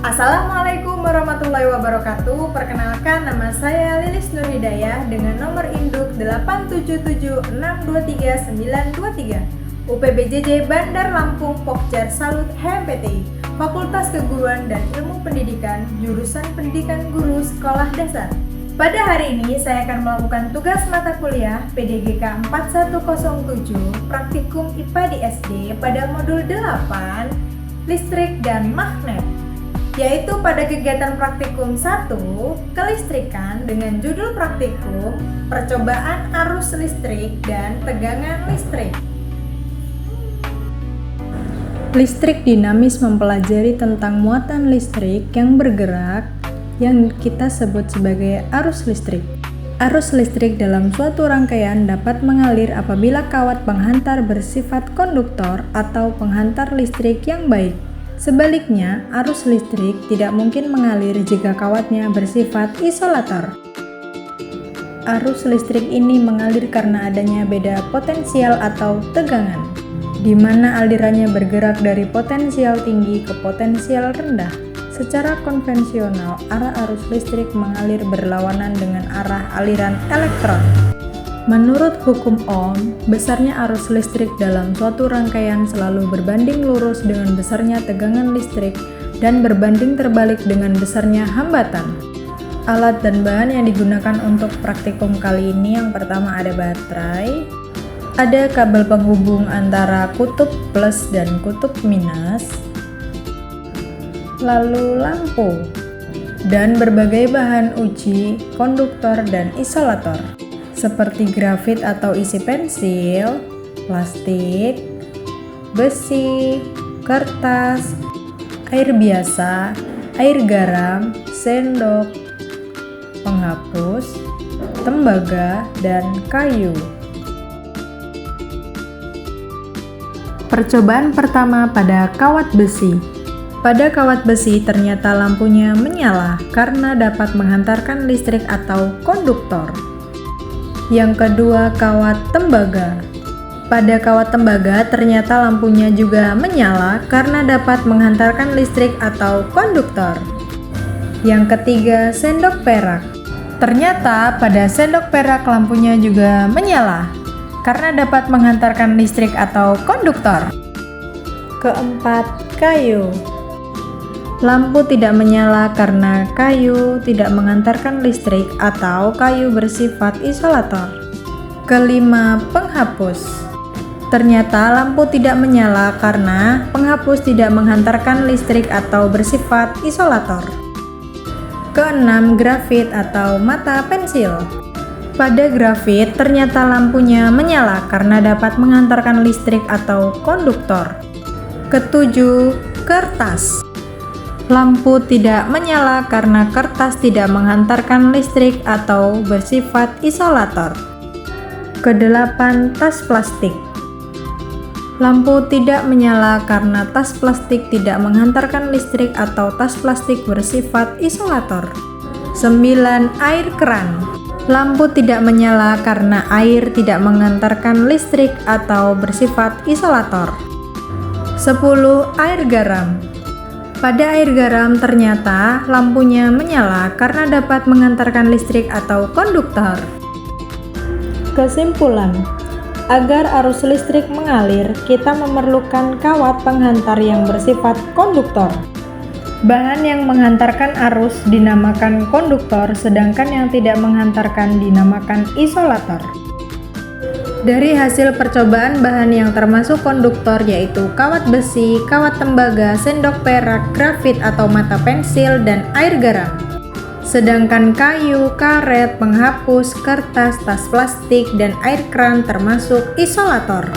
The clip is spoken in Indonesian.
Assalamualaikum warahmatullahi wabarakatuh. Perkenalkan, nama saya Lilis Nur Hidayah dengan nomor induk 877623923 UPBJJ Bandar Lampung Pokjar Salut HMPTI, Fakultas Keguruan dan Ilmu Pendidikan, jurusan Pendidikan Guru Sekolah Dasar. Pada hari ini saya akan melakukan tugas mata kuliah PDGK 4107 Praktikum IPA di SD pada modul 8 Listrik dan Magnet, yaitu pada kegiatan praktikum 1 kelistrikan dengan judul praktikum percobaan arus listrik dan tegangan listrik. Listrik dinamis mempelajari tentang muatan listrik yang bergerak yang kita sebut sebagai arus listrik. Arus listrik dalam suatu rangkaian dapat mengalir apabila kawat penghantar bersifat konduktor atau penghantar listrik yang baik. Sebaliknya, arus listrik tidak mungkin mengalir jika kawatnya bersifat isolator. Arus listrik ini mengalir karena adanya beda potensial atau tegangan, di mana alirannya bergerak dari potensial tinggi ke potensial rendah. Secara konvensional, arah arus listrik mengalir berlawanan dengan arah aliran elektron. Menurut hukum Ohm, besarnya arus listrik dalam suatu rangkaian selalu berbanding lurus dengan besarnya tegangan listrik dan berbanding terbalik dengan besarnya hambatan. Alat dan bahan yang digunakan untuk praktikum kali ini, yang pertama ada baterai, ada kabel penghubung antara kutub plus dan kutub minus, lalu lampu, dan berbagai bahan uji, konduktor, dan isolator seperti grafit atau isi pensil, plastik, besi, kertas, air biasa, air garam, sendok, penghapus, tembaga, dan kayu. Percobaan pertama pada kawat besi. Pada kawat besi ternyata lampunya menyala karena dapat menghantarkan listrik atau konduktor. Yang kedua, kawat tembaga. Pada kawat tembaga ternyata lampunya juga menyala karena dapat menghantarkan listrik atau konduktor. Yang ketiga, sendok perak. Ternyata pada sendok perak lampunya juga menyala karena dapat menghantarkan listrik atau konduktor. Keempat, kayu. Lampu tidak menyala karena kayu tidak mengantarkan listrik atau kayu bersifat isolator. Kelima, penghapus. Ternyata lampu tidak menyala karena penghapus tidak menghantarkan listrik atau bersifat isolator. Keenam, grafit atau mata pensil. Pada grafit ternyata lampunya menyala karena dapat mengantarkan listrik atau konduktor. Ketujuh, kertas. Lampu tidak menyala karena kertas tidak menghantarkan listrik atau bersifat isolator. Kedelapan, tas plastik. Lampu tidak menyala karena tas plastik tidak menghantarkan listrik atau tas plastik bersifat isolator. 9, air keran. Lampu tidak menyala karena air tidak mengantarkan listrik atau bersifat isolator. 10, air garam. Pada air garam ternyata lampunya menyala karena dapat mengantarkan listrik atau konduktor. Kesimpulan, agar arus listrik mengalir, kita memerlukan kawat penghantar yang bersifat konduktor. Bahan yang menghantarkan arus dinamakan konduktor, sedangkan yang tidak menghantarkan dinamakan isolator. Dari hasil percobaan bahan yang termasuk konduktor yaitu kawat besi, kawat tembaga, sendok perak, grafit atau mata pensil, dan air garam. Sedangkan kayu, karet, penghapus, kertas, tas plastik, dan air keran termasuk isolator.